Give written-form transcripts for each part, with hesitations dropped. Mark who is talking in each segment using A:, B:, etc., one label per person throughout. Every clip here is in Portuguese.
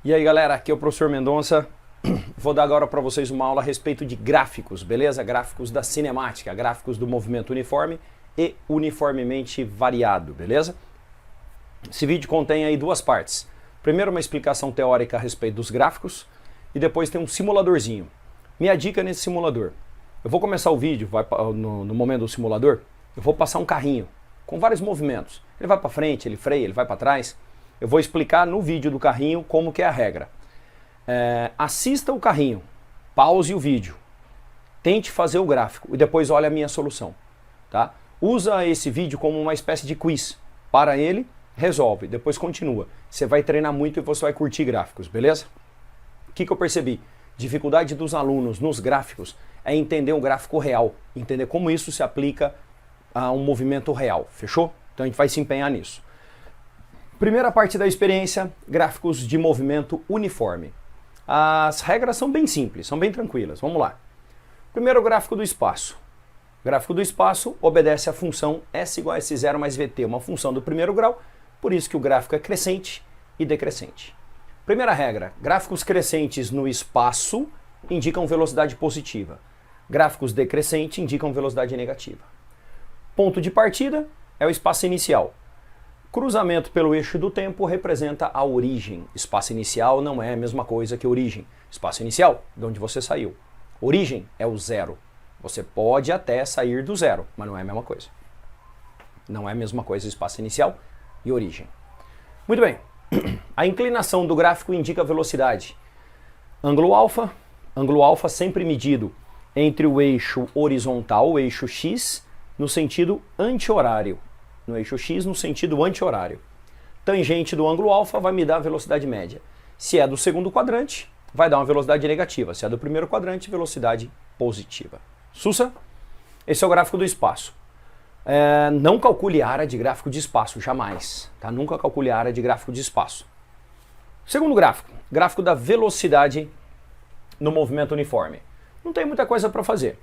A: E aí galera, aqui é o professor Mendonça. Vou dar agora para vocês uma aula a respeito de gráficos, beleza? Gráficos da cinemática, gráficos do movimento uniforme e uniformemente variado, beleza? Esse vídeo contém aí duas partes. Primeiro uma explicação teórica a respeito dos gráficos e depois tem um simuladorzinho. Minha dica nesse simulador: eu vou começar o vídeo, no momento do simulador, eu vou passar um carrinho com vários movimentos. Ele vai para frente, ele freia, ele vai para trás. Eu vou explicar no vídeo do carrinho como que é a regra. Assista o carrinho, pause o vídeo, tente fazer o gráfico e depois olhe a minha solução. Tá? Usa esse vídeo como uma espécie de quiz. Para ele, resolve, depois continua. Você vai treinar muito e você vai curtir gráficos, beleza? O que eu percebi? Dificuldade dos alunos nos gráficos é entender um gráfico real, entender como isso se aplica a um movimento real, fechou? Então a gente vai se empenhar nisso. Primeira parte da experiência, gráficos de movimento uniforme. As regras são bem simples, são bem tranquilas, vamos lá. Primeiro, o gráfico do espaço. O gráfico do espaço obedece à função S igual a S0 mais VT, uma função do primeiro grau, por isso que o gráfico é crescente e decrescente. Primeira regra, gráficos crescentes no espaço indicam velocidade positiva. Gráficos decrescentes indicam velocidade negativa. Ponto de partida é o espaço inicial. Cruzamento pelo eixo do tempo representa a origem. Espaço inicial não é a mesma coisa que origem. Espaço inicial, de onde você saiu. Origem é o zero. Você pode até sair do zero, mas não é a mesma coisa. Não é a mesma coisa espaço inicial e origem. Muito bem. A inclinação do gráfico indica a velocidade. Ângulo alfa sempre medido entre o eixo horizontal, o eixo X, no sentido anti-horário. No eixo X no sentido anti-horário. Tangente do ângulo alfa vai me dar a velocidade média. Se é do segundo quadrante, vai dar uma velocidade negativa. Se é do primeiro quadrante, velocidade positiva. Sussa? Esse é o gráfico do espaço. Não calcule área de gráfico de espaço, jamais. Tá? Nunca calcule área de gráfico de espaço. Segundo gráfico, gráfico da velocidade no movimento uniforme. Não tem muita coisa para fazer.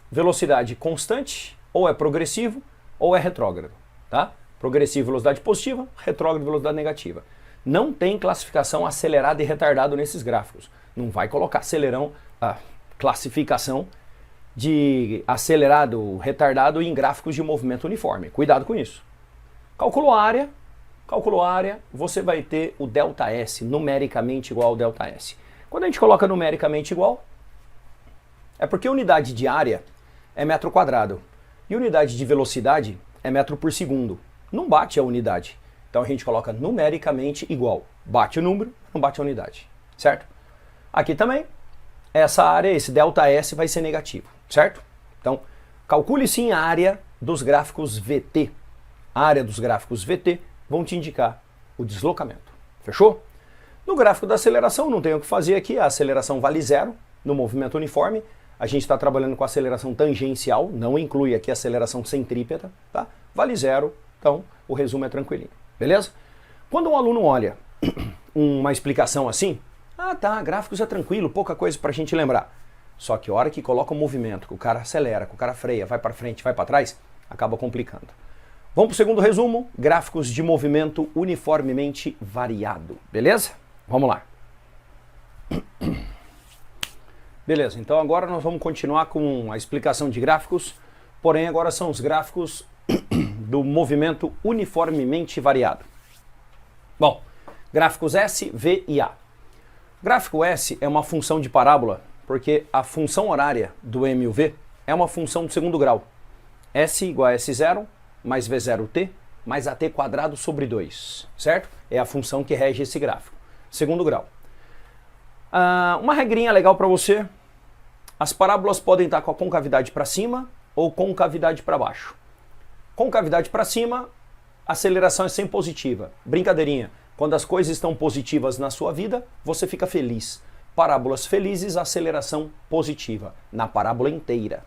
A: Velocidade constante, ou é progressivo, ou é retrógrado. Tá? Progressivo, velocidade positiva, retrógrado, velocidade negativa. Não tem classificação acelerado e retardado nesses gráficos. Não vai colocar classificação de acelerado, retardado em gráficos de movimento uniforme. Cuidado com isso. Calculou a área, você vai ter o ΔS numericamente igual ao ΔS. Quando a gente coloca numericamente igual, é porque unidade de área é metro quadrado e unidade de velocidade é metro por segundo. Não bate a unidade. Então a gente coloca numericamente igual. Bate o número, não bate a unidade. Certo? Aqui também, essa área, esse ΔS vai ser negativo. Certo? Então, calcule sim a área dos gráficos VT. A área dos gráficos VT vão te indicar o deslocamento. Fechou? No gráfico da aceleração, não tem o que fazer aqui. A aceleração vale zero no movimento uniforme. A gente está trabalhando com aceleração tangencial, não inclui aqui a aceleração centrípeta, tá? Vale zero, então o resumo é tranquilinho, beleza? Quando um aluno olha uma explicação assim, tá, gráficos é tranquilo, pouca coisa para a gente lembrar. Só que a hora que coloca o movimento, que o cara acelera, que o cara freia, vai para frente, vai para trás, acaba complicando. Vamos para o segundo resumo, gráficos de movimento uniformemente variado, beleza? Vamos lá. Beleza, então agora nós vamos continuar com a explicação de gráficos, porém agora são os gráficos do movimento uniformemente variado. Bom, gráficos S, V e A. Gráfico S é uma função de parábola, porque a função horária do M e o V é uma função do segundo grau. S igual a S0 mais V0t mais AT quadrado sobre 2, certo? É a função que rege esse gráfico, segundo grau. Uma regrinha legal para você: as parábolas podem estar com a concavidade para cima ou concavidade para baixo. Concavidade para cima, aceleração é sempre positiva. Brincadeirinha, quando as coisas estão positivas na sua vida, você fica feliz. Parábolas felizes, aceleração positiva, na parábola inteira.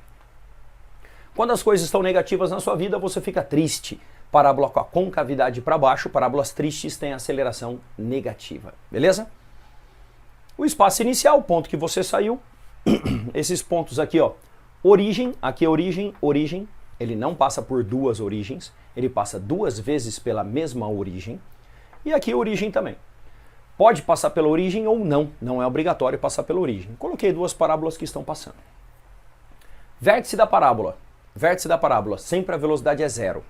A: Quando as coisas estão negativas na sua vida, você fica triste. Parábola com a concavidade para baixo, parábolas tristes têm aceleração negativa, beleza? O espaço inicial, o ponto que você saiu, esses pontos aqui, ó, origem, aqui é origem, ele não passa por duas origens, ele passa duas vezes pela mesma origem, e aqui origem também. Pode passar pela origem ou não, não é obrigatório passar pela origem. Coloquei duas parábolas que estão passando. Vértice da parábola, sempre a velocidade é zero.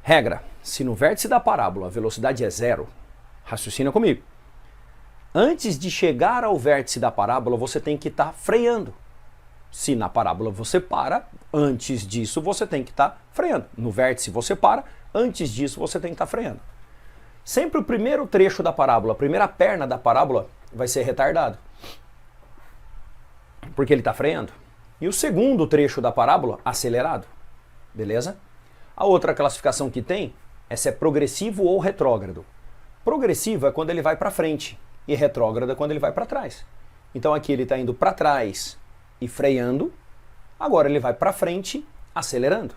A: Regra, se no vértice da parábola a velocidade é zero, raciocina comigo. Antes de chegar ao vértice da parábola, você tem que estar freando. Se na parábola você para, antes disso você tem que estar freando. No vértice você para, antes disso você tem que estar freando. Sempre o primeiro trecho da parábola, a primeira perna da parábola vai ser retardado. Porque ele está freando. E o segundo trecho da parábola, acelerado. Beleza? A outra classificação que tem é se é progressivo ou retrógrado. Progressivo é quando ele vai para frente e retrógrado é quando ele vai para trás. Então aqui ele está indo para trás e freando, agora ele vai para frente acelerando.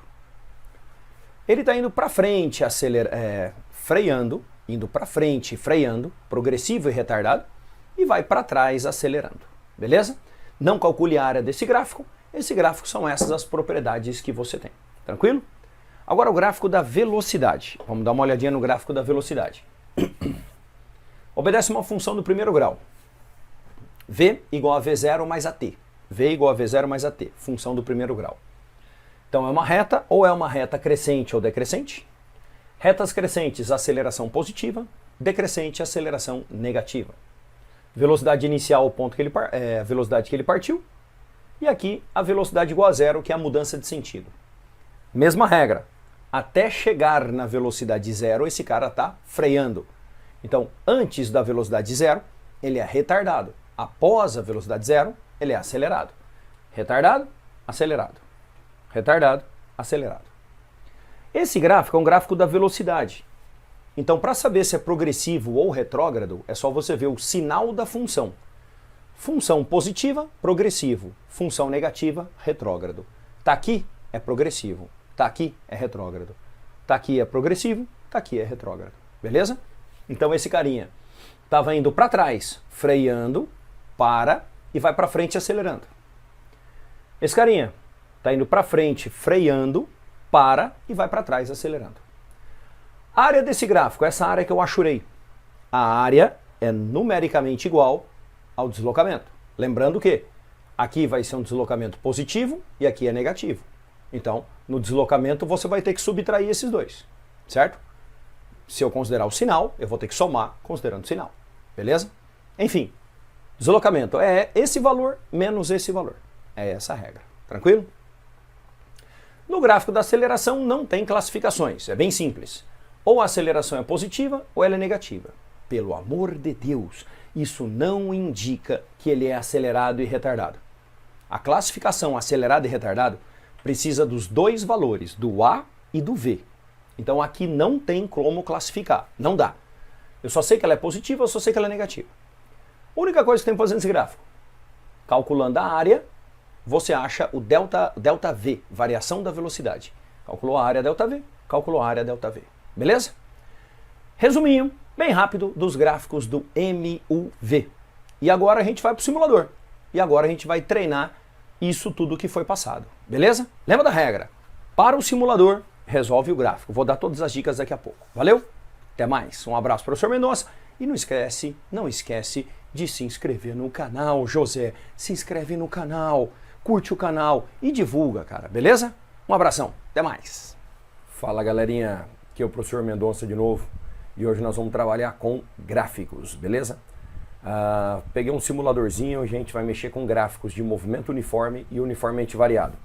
A: Ele está indo para frente freando, indo para frente freando, progressivo e retardado, e vai para trás acelerando. Beleza? Não calcule a área desse gráfico. Esse gráfico são essas as propriedades que você tem. Tranquilo? Agora o gráfico da velocidade. Vamos dar uma olhadinha no gráfico da velocidade. Obedece uma função do primeiro grau. V igual a V0 mais AT. V igual a V0 mais AT. Função do primeiro grau. Então é uma reta, ou é uma reta crescente ou decrescente? Retas crescentes, aceleração positiva. Decrescente, aceleração negativa. Velocidade inicial, o ponto que ele a velocidade que ele partiu. E aqui a velocidade igual a zero, que é a mudança de sentido. Mesma regra. Até chegar na velocidade zero, esse cara está freando. Então, antes da velocidade zero, ele é retardado. Após a velocidade zero, ele é acelerado. Retardado, acelerado. Retardado, acelerado. Esse gráfico é um gráfico da velocidade. Então, para saber se é progressivo ou retrógrado, é só você ver o sinal da função. Função positiva, progressivo. Função negativa, retrógrado. Tá aqui, é progressivo. Tá aqui, é retrógrado. Tá aqui, é progressivo. Tá aqui, é retrógrado. Beleza? Então, esse carinha estava indo para trás, freando, para e vai para frente acelerando. Esse carinha está indo para frente, freando, para e vai para trás acelerando. A área desse gráfico, essa área que eu achurei. A área é numericamente igual ao deslocamento. Lembrando que aqui vai ser um deslocamento positivo e aqui é negativo. Então, no deslocamento você vai ter que subtrair esses dois, certo? Se eu considerar o sinal, eu vou ter que somar considerando o sinal. Beleza? Enfim, deslocamento é esse valor menos esse valor. É essa a regra. Tranquilo? No gráfico da aceleração não tem classificações. É bem simples. Ou a aceleração é positiva ou ela é negativa. Pelo amor de Deus, isso não indica que ele é acelerado e retardado. A classificação acelerado e retardado precisa dos dois valores, do A e do V. Então aqui não tem como classificar, não dá. Eu só sei que ela é positiva, eu só sei que ela é negativa. A única coisa que tem que fazer nesse gráfico, calculando a área, você acha o delta V, variação da velocidade. Calculou a área delta V, calculou a área delta V. Beleza? Resuminho, bem rápido, dos gráficos do MUV. E agora a gente vai para o simulador. E agora a gente vai treinar isso tudo que foi passado. Beleza? Lembra da regra? Para o simulador, resolve o gráfico. Vou dar todas as dicas daqui a pouco. Valeu? Até mais. Um abraço, professor Mendonça. E não esquece de se inscrever no canal, José. Se inscreve no canal, curte o canal e divulga, cara. Beleza? Um abração. Até mais. Fala, galerinha. Aqui é o professor Mendonça de novo. E hoje nós vamos trabalhar com gráficos, beleza? Peguei um simuladorzinho, a gente vai mexer com gráficos de movimento uniforme e uniformemente variado.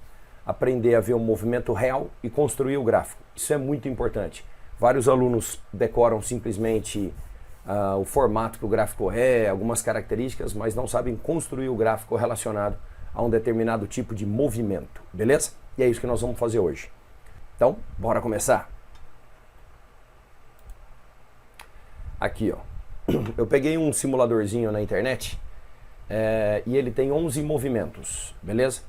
A: Aprender a ver o movimento real e construir o gráfico. Isso é muito importante. Vários alunos decoram simplesmente o formato que o gráfico é, algumas características, mas não sabem construir o gráfico relacionado a um determinado tipo de movimento, beleza? E é isso que nós vamos fazer hoje. Então, bora começar? Aqui, ó. Eu peguei um simuladorzinho na internet e ele tem 11 movimentos, beleza?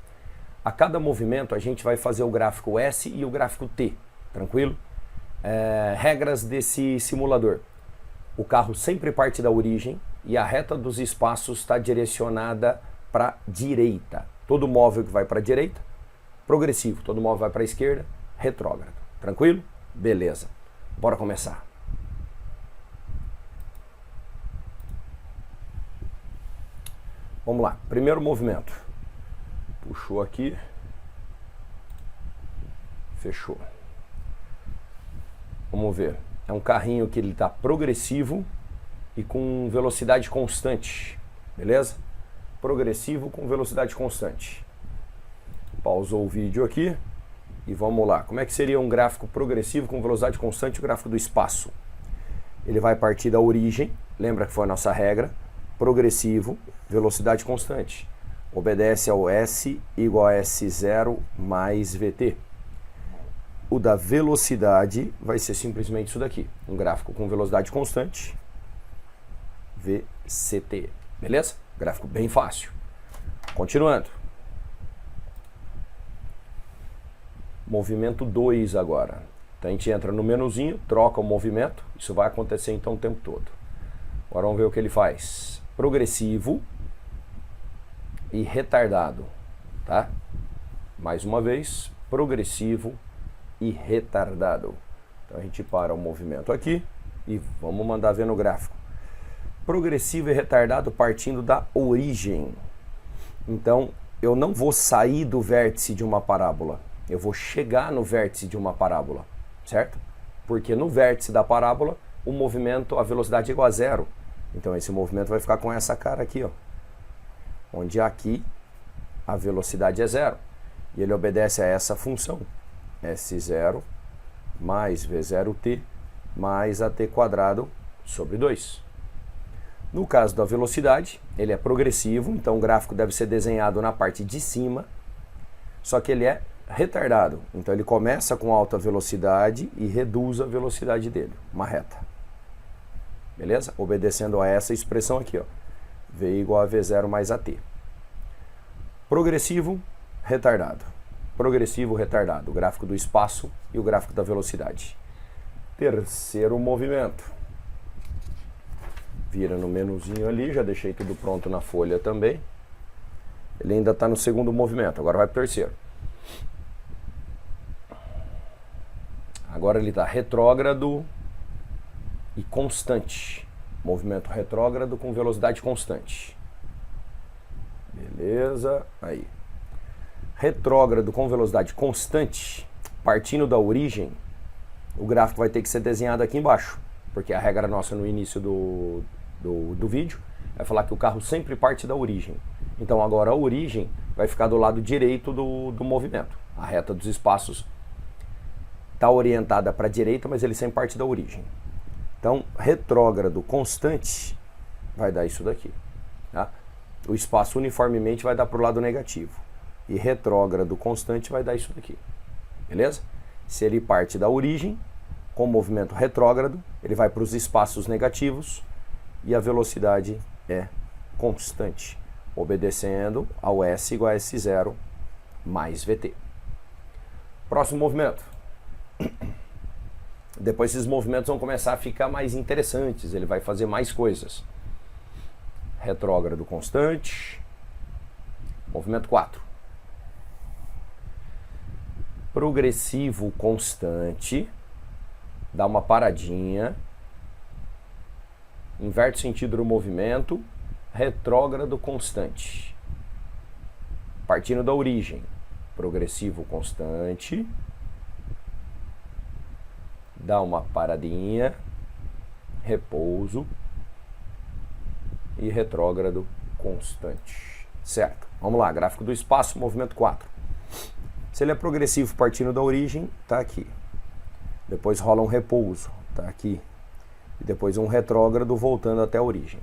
A: A cada movimento a gente vai fazer o gráfico S e o gráfico T, tranquilo? Regras desse simulador. O carro sempre parte da origem e a reta dos espaços está direcionada para a direita. Todo móvel que vai para a direita, progressivo. Todo móvel vai para a esquerda, retrógrado. Tranquilo? Beleza. Bora começar. Vamos lá, primeiro movimento. Puxou aqui. Fechou. Vamos ver. É um carrinho que ele está progressivo e com velocidade constante. Beleza? Progressivo com velocidade constante. Pausou o vídeo aqui e vamos lá. Como é que seria um gráfico progressivo com velocidade constante, o gráfico do espaço? Ele vai partir da origem, lembra que foi a nossa regra, progressivo, velocidade constante. Obedece ao S igual a S0 mais VT. O da velocidade vai ser simplesmente isso daqui, um gráfico com velocidade constante, VCT. Beleza? Gráfico bem fácil. Continuando. Movimento 2 agora. Então a gente entra no menuzinho, troca o movimento. Isso vai acontecer então o tempo todo. Agora vamos ver o que ele faz. Progressivo e retardado. Tá? Mais uma vez, progressivo e retardado. Então a gente para o movimento aqui e vamos mandar ver no gráfico. Progressivo e retardado partindo da origem. Então, eu não vou sair do vértice de uma parábola. Eu vou chegar no vértice de uma parábola, certo? Porque no vértice da parábola, o movimento, a velocidade é igual a zero. Então, esse movimento vai ficar com essa cara aqui, ó. Onde aqui a velocidade é zero. E ele obedece a essa função. S0 mais V0t mais AT quadrado sobre 2. No caso da velocidade, ele é progressivo, então o gráfico deve ser desenhado na parte de cima, só que ele é retardado. Então ele começa com alta velocidade e reduz a velocidade dele, uma reta. Beleza? Obedecendo a essa expressão aqui, ó. V igual a V0 mais AT. Progressivo, retardado. Progressivo, retardado. O gráfico do espaço e o gráfico da velocidade. Terceiro movimento. Vira no menuzinho ali, já deixei tudo pronto na folha também. Ele ainda está no segundo movimento, agora vai para o terceiro. Agora ele está retrógrado e constante. Movimento retrógrado com velocidade constante. Beleza, aí. Retrógrado com velocidade constante, partindo da origem, o gráfico vai ter que ser desenhado aqui embaixo. Porque a regra nossa no início do vídeo é falar que o carro sempre parte da origem. Então agora a origem vai ficar do lado direito do movimento. A reta dos espaços está orientada para a direita, mas ele sempre parte da origem. Então, retrógrado constante vai dar isso daqui. Tá? O espaço uniformemente vai dar para o lado negativo. E retrógrado constante vai dar isso daqui. Beleza? Se ele parte da origem, com movimento retrógrado, ele vai para os espaços negativos e a velocidade é constante, obedecendo ao S igual a S0 mais VT. Próximo movimento. Depois esses movimentos vão começar a ficar mais interessantes, ele vai fazer mais coisas. Retrógrado constante. Movimento 4. Progressivo constante. Dá uma paradinha. Inverte o sentido do movimento. Retrógrado constante. Partindo da origem. Progressivo constante. Dá uma paradinha. Repouso. E retrógrado constante. Certo. Vamos lá. Gráfico do espaço, movimento 4. Se ele é progressivo partindo da origem, está aqui. Depois rola um repouso, está aqui. E depois um retrógrado voltando até a origem.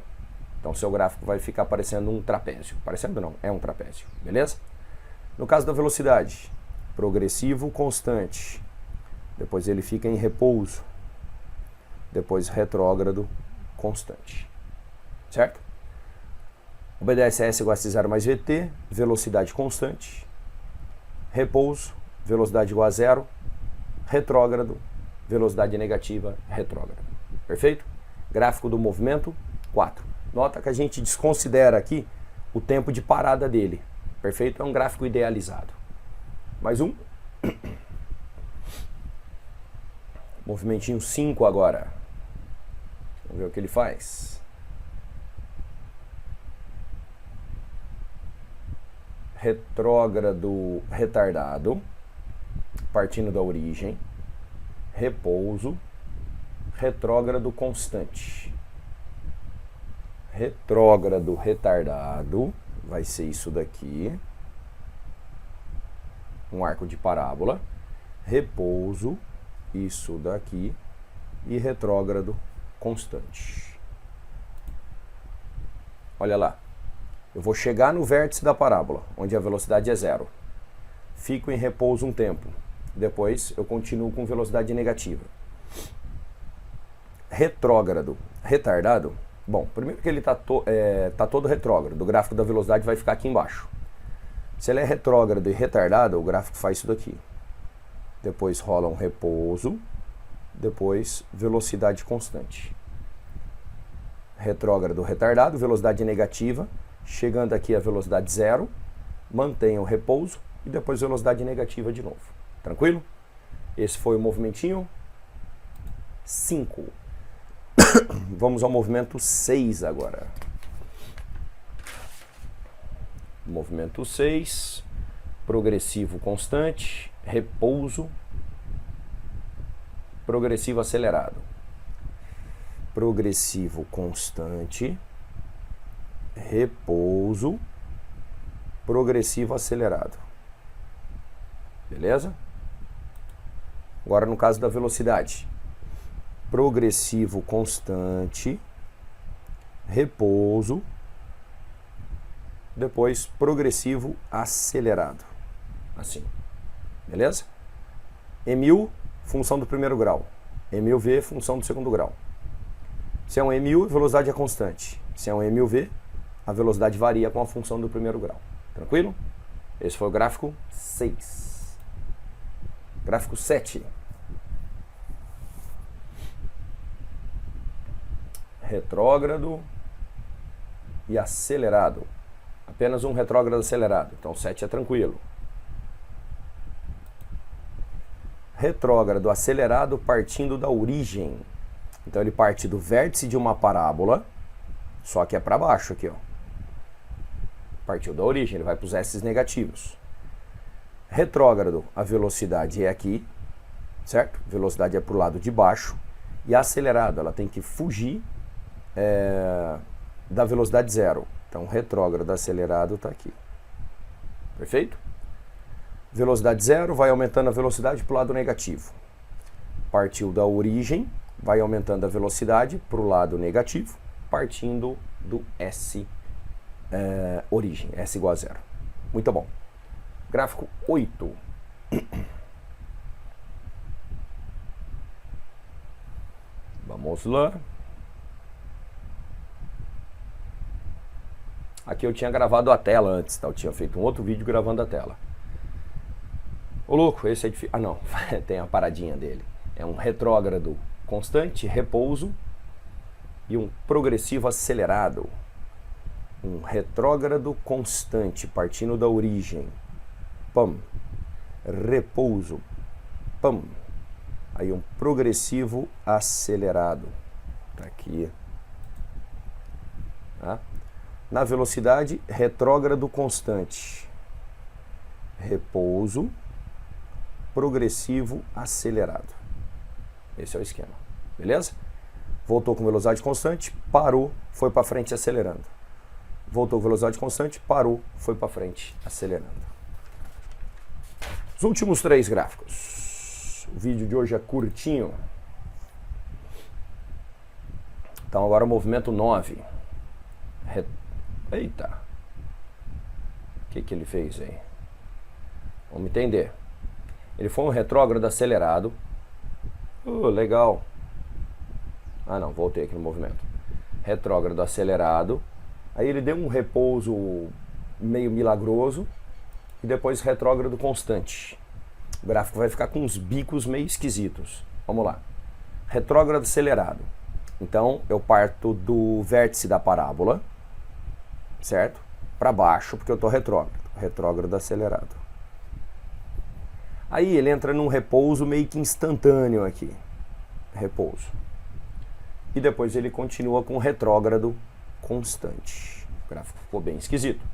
A: Então seu gráfico vai ficar parecendo um trapézio. Parecendo não, é um trapézio. Beleza? No caso da velocidade, progressivo constante. Depois ele fica em repouso. Depois retrógrado constante. Certo? Obedece a S igual a S0 mais VT. Velocidade constante. Repouso. Velocidade igual a zero. Retrógrado. Velocidade negativa. Retrógrado. Perfeito? Gráfico do movimento 4. Nota que a gente desconsidera aqui o tempo de parada dele. Perfeito? É um gráfico idealizado. Mais um. Movimentinho 5 agora. Vamos ver o que ele faz. retrógrado retardado, partindo da origem, repouso, retrógrado constante. Retrógrado retardado vai ser isso daqui, um arco de parábola, repouso, isso daqui, e retrógrado constante. Olha lá, eu vou chegar no vértice da parábola, onde a velocidade é zero, fico em repouso um tempo, depois eu continuo com velocidade negativa. Retrógrado retardado, bom, primeiro que ele está todo retrógrado, o gráfico da velocidade vai ficar aqui embaixo. Se ele é retrógrado e retardado, o gráfico faz isso daqui. Depois rola um repouso, depois velocidade constante. Retrógrado retardado, velocidade negativa, chegando aqui a velocidade zero, mantenha o repouso e depois velocidade negativa de novo. Tranquilo? Esse foi o movimentinho 5. Vamos ao movimento 6 agora. Movimento 6, progressivo constante, repouso, progressivo acelerado. Progressivo constante, repouso, progressivo acelerado. Beleza? Agora no caso da velocidade. Progressivo constante, repouso, depois progressivo acelerado. Assim. Beleza? E1000, função do primeiro grau. E1000V, função do segundo grau. Se é um E1000, a velocidade é constante. Se é um E1000V, a velocidade varia com a função do primeiro grau. Tranquilo? Esse foi o gráfico 6. Gráfico 7. Retrógrado e acelerado. Apenas um retrógrado acelerado. Então 7 é tranquilo. Retrógrado acelerado partindo da origem. Então ele parte do vértice de uma parábola, só que é para baixo aqui, ó. Partiu da origem, ele vai para os S negativos. Retrógrado, a velocidade é aqui, certo? Velocidade é para o lado de baixo. E acelerado, ela tem que fugir da velocidade zero. Então, retrógrado acelerado está aqui. Perfeito? Velocidade zero, vai aumentando a velocidade para o lado negativo. Partiu da origem, vai aumentando a velocidade para o lado negativo, partindo do S origem, S igual a zero. Muito bom. Gráfico 8. Vamos lá. Aqui eu tinha gravado a tela antes, tá? Eu tinha feito um outro vídeo gravando a tela. Ô louco, esse é difícil. Ah não, tem a paradinha dele. É um retrógrado constante, repouso, e um progressivo acelerado. Um retrógrado constante, partindo da origem. Pam. Repouso. Pam. Aí um progressivo acelerado. Tá aqui. Tá? Na velocidade, retrógrado constante. Repouso. Progressivo acelerado. Esse é o esquema. Beleza? Voltou com velocidade constante, parou, foi para frente acelerando. Voltou com velocidade constante, parou, foi para frente acelerando. Os últimos 3 gráficos. O vídeo de hoje é curtinho. Então agora o movimento 9. Eita. O que ele fez aí? Vamos entender. Ele foi um retrógrado acelerado. Legal. Ah não, voltei aqui no movimento. Retrógrado acelerado. Aí ele deu um repouso meio milagroso. E depois retrógrado constante. O gráfico vai ficar com uns bicos meio esquisitos. Vamos lá. Retrógrado acelerado. Então eu parto do vértice da parábola, certo? Para baixo, porque eu estou retrógrado. Retrógrado acelerado. Aí ele entra num repouso meio que instantâneo aqui. Repouso. E depois ele continua com retrógrado constante. O gráfico ficou bem esquisito.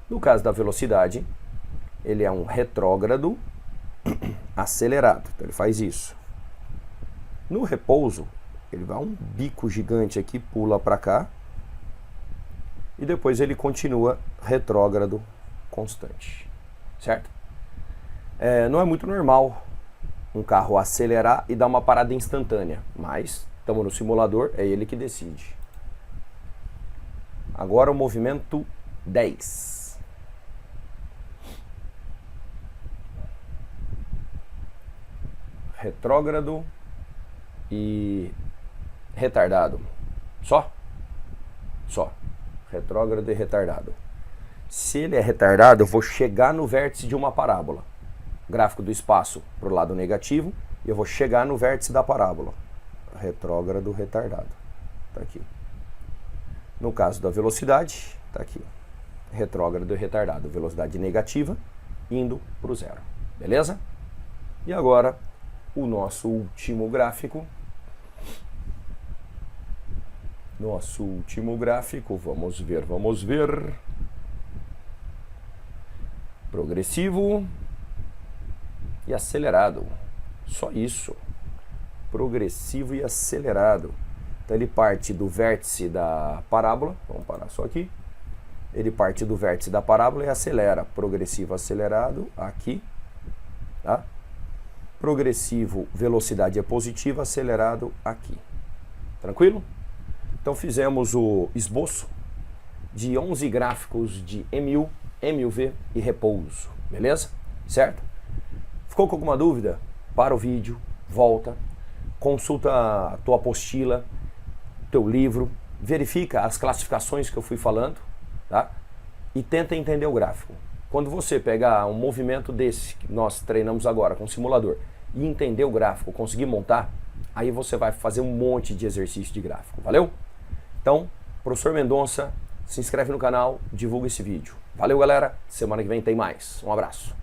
A: No caso da velocidade, ele é um retrógrado acelerado, então ele faz isso. No repouso, ele vai um bico gigante aqui, pula para cá, e depois ele continua retrógrado constante, certo? Não é muito normal um carro acelerar e dar uma parada instantânea, mas estamos no simulador, é ele que decide. Agora o movimento 10. Retrógrado e retardado. Só? Só. Retrógrado e retardado. Se ele é retardado, eu vou chegar no vértice de uma parábola. Gráfico do espaço para o lado negativo, e eu vou chegar no vértice da parábola. Retrógrado, retardado. Está aqui. No caso da velocidade, está aqui. Retrógrado e retardado. Velocidade negativa, indo para o zero. Beleza? E agora, o nosso último gráfico. Nosso último gráfico, vamos ver. Progressivo e acelerado. Só isso. Progressivo e acelerado. Então ele parte do vértice da parábola, vamos parar só aqui. Ele parte do vértice da parábola e acelera. Progressivo, acelerado, aqui. Tá? Progressivo, velocidade é positiva, acelerado, aqui. Tranquilo? Então fizemos o esboço de 11 gráficos de EMIL, MUV e repouso, beleza? Certo? Ficou com alguma dúvida? Para o vídeo, volta, consulta a tua apostila, teu livro, verifica as classificações que eu fui falando, tá? E tenta entender o gráfico. Quando você pegar um movimento desse que nós treinamos agora com o simulador e entender o gráfico, conseguir montar, aí você vai fazer um monte de exercício de gráfico, valeu? Então, professor Mendonça, se inscreve no canal, divulga esse vídeo. Valeu, galera. Semana que vem tem mais. Um abraço.